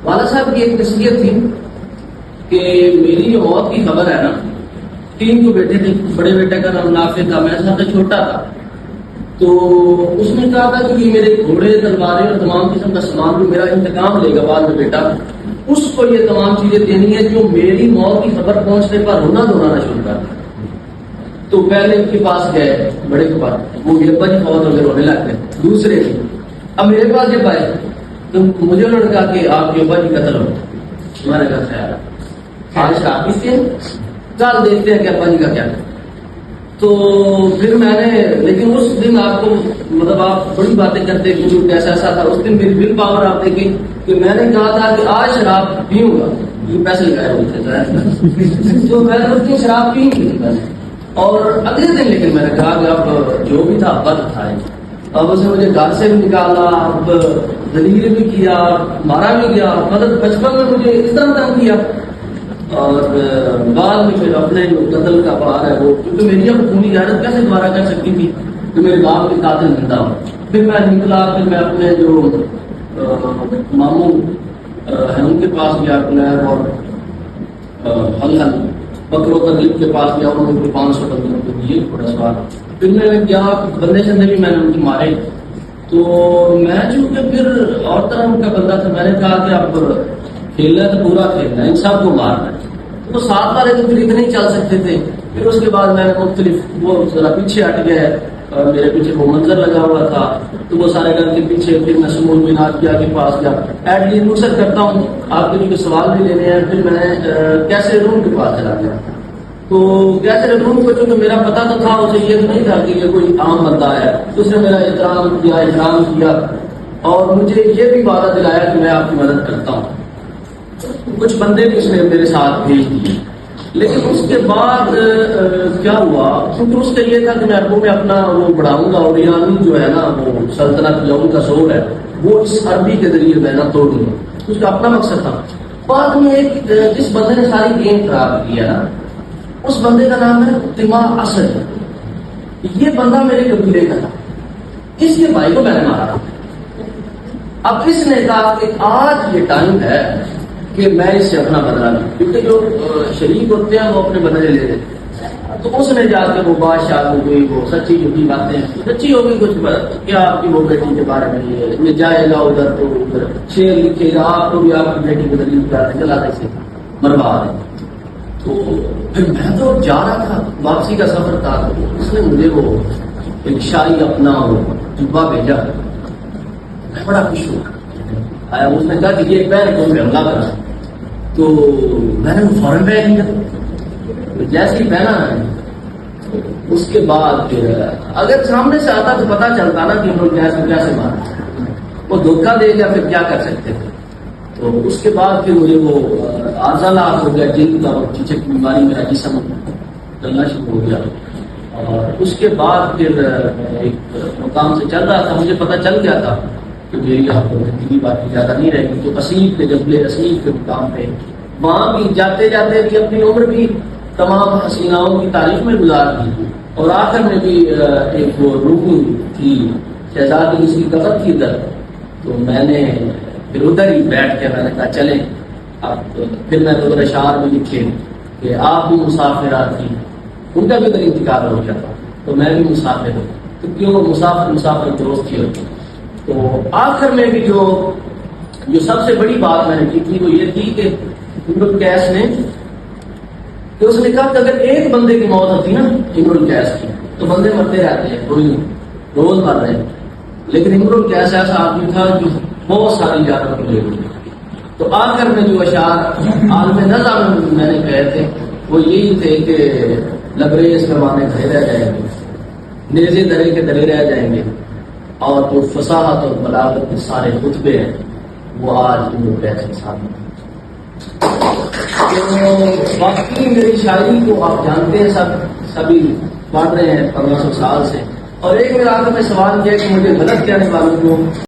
والد صاحب کی ایک نصیحت تھی کہ میری جو موت کی خبر ہے نا، 3 تو بیٹے تھے، بڑے بیٹے کا نام نافع تھا، میں سب سے چھوٹا تھا، تو اس نے کہا تھا کہ میرے گھوڑے تلواریں اور تمام قسم کا سامان بھی میرا انتقام لے گا بعد میں بیٹا، اس کو یہ تمام چیزیں دینی ہے جو میری موت کی خبر پہنچنے پر رونا دھونا شروع کر دیا۔ تو پہلے ان کے پاس گئے بڑے کے پاس، وہ میرے ابا جی فوت ہو گئے، رونے لگ گئے۔ دوسرے اب میرے پاس جب آئے تو مجھے انہوں نے کہا کہ آپ کے ابا جی قتل ہو، تمہارے گھر خیال ہے آج شراب پیتے ہیں، کل دیکھتے ہیں کہ ابا جی کا کیا ہے۔ تو پھر میں نے، لیکن اس دن آپ کو مطلب آپ بڑی باتیں کرتے کہ کیسا ایسا تھا، اس دن میری ول پاور آپ دیکھیں کہ میں نے کہا تھا کہ آج شراب پیوں گا، یہ پیسے لگائے ہوتے تھے تو میں نے اس دن شراب پی نہیں تھی، اور اگلے دن لیکن میں نے کہا کہ اب جو بھی تھا بد تھا، اب اسے مجھے گھر سے بھی نکالا، اب دلیل بھی کیا، مارا بھی گیا، مطلب بچپن میں مجھے اس طرح تنگ کیا، اور بعد میں پھر اپنے جو قتل کا بار ہے وہ، کیونکہ میری اب خونی غیرت کیسے دوبارہ کر سکتی تھی کہ میرے باپ کے قاتل زندہ ہو۔ پھر میں نکلا، پھر میں اپنے جو ماموں ہیں ان کے پاس گیا، کلیب اور حلحل بکر و تقریب کے پاس گیا، انہوں نے 500 بندوں کو دیے تھوڑا سوال۔ پھر میں نے کیا بندے شندے بھی میں نے ان کو مارے، تو میں چونکہ پھر اور طرح ان کا بندہ تھا، میں نے کہا کہ اب کھیلنا ہے تو پورا کھیلنا ہے، ان سب کو مارنا ہے۔ تو 7 والے تو پھر اتنے ہی چل سکتے تھے۔ پھر اس کے بعد میں نے مختلف، وہ ذرا پیچھے ہٹ گئے، میرے پیچھے وہ منظر لگا ہوا تھا، تو وہ سارے ڈر کے پیچھے پھر میں سمول مینار کیا کے پاس گیا۔ ایٹ لیسٹ مقصد کرتا ہوں آپ کے جو سوال بھی لینے ہیں، پھر میں نے کیسے روم کے پاس چلا گیا، تو کیسے روم کو چونکہ میرا پتا تو تھا، اسے یہ تو نہیں تھا کہ یہ کوئی عام بندہ ہے، تو اس نے میرا احترام کیا اور مجھے یہ بھی وعدہ دلایا کہ میں آپ کی مدد کرتا ہوں۔ کچھ بندے بھی اس نے میرے ساتھ بھیج دیے، لیکن اس کے بعد کیا ہوا، کیونکہ اس کا یہ تھا کہ میں عربوں میں اپنا وہ بڑھاؤں گا، اور ایرانی جو ہے نا وہ سلطنت جو ان کا زور ہے وہ اس عربی کے ذریعے میں نہ توڑوں گا، اس کا اپنا مقصد تھا۔ بعد میں ایک جس بندے نے ساری گیم خراب کی ہے نا، اس بندے کا نام ہے تما اسد۔ یہ بندہ میرے قبیلے کا تھا، اس کے بھائی کو میں نے مارا۔ اب اس نے کہا کہ آج یہ ٹائم ہے کہ میں اس سے اپنا بدلہ لوں، کیونکہ جو شریک ہوتے ہیں وہ اپنے بدلے لے لیتے ہیں۔ تو اس نے جا کے وہ بادشاہ کو کوئی وہ سچی جھوٹی باتیں، سچی ہوگی کچھ کیا آپ کی وہ بیٹی کے بارے میں جائے گا ادھر تو ادھر شعر لکھے گا، آپ کو بھی آپ کی بیٹی کو دلیل کرتے چلا سے مروا دیں۔ تو پھر میں تو جا رہا تھا، واپسی کا سفر تھا، اس نے مجھے وہ ایک شاہی اپنا وہ جبہ بھیجا، میں بڑا خوش ہوا آیا۔ اس نے کہا کہ یہ پہن کو حملہ کرا، تو میں نے فوراً پہن لیا، جیسے ہی پہنا ہے اس کے بعد اگر سامنے سے آتا تو پتا چلتا نا کہ ہم لوگ کیسے مارا، وہ دھوکہ دے گا پھر کیا کر سکتے تھے۔ تو اس کے بعد پھر مجھے وہ عضلات ہو گیا، جلد کا چیچک کی بیماری، میرا جسم چلنا شروع ہو گیا، اور اس کے بعد پھر ایک مقام سے چل رہا تھا، مجھے پتہ چل گیا تھا کہ میری آپ کو زندگی باقی زیادہ نہیں رہے گی، تو اسیب کے جبلے اسیب کے مقام پہ وہاں بھی جاتے جاتے بھی اپنی عمر بھی تمام حسیناؤں کی تعریف میں گزار دی، اور آخر میں بھی ایک وہ روح تھی شہزادی، اس کی قبر تھی ادھر، تو میں نے پھر ادھر ہی بیٹھ کے میں نے کہا چلیں اب، پھر میں نے ادھر اشعار بھی لکھے کہ آپ بھی مسافرات تھی، ان کا بھی ادھر انتقال ہو گیا تھا، تو میں بھی مسافر ہوں، تو کیوں مسافر دوست ہی ہوتی۔ تو آخر میں بھی جو سب سے بڑی بات میں نے کی تھی وہ یہ تھی کہ امرؤ القیس نے، کہ اس نے کہا کہ اگر ایک بندے کی موت ہوتی نا امرؤ القیس کی، تو بندے مرتے رہتے ہیں، کوئی روز مر رہے ہیں، لیکن امرؤ القیس ایسا آدمی تھا جو بہت ساری جانوں کو لے گئے۔ تو آخر میں جو اشعار عالم نظم میں نے کہے تھے وہ یہی تھے کہ لبریز پیمانے کھڑے رہ جائیں گے، نیزے درے کے درے رہ جائیں گے، اور جو فصاحت اور بلاغت کے سارے خطبے ہیں وہ آج امرؤ القیس کے سامنے۔ تو باقی میری شاعری کو آپ جانتے ہیں، سبھی پڑھ رہے ہیں 1500 سال سے، اور ایک میرا آخر میں سوال یہ ہے کہ مجھے غلط کہنے والوں کو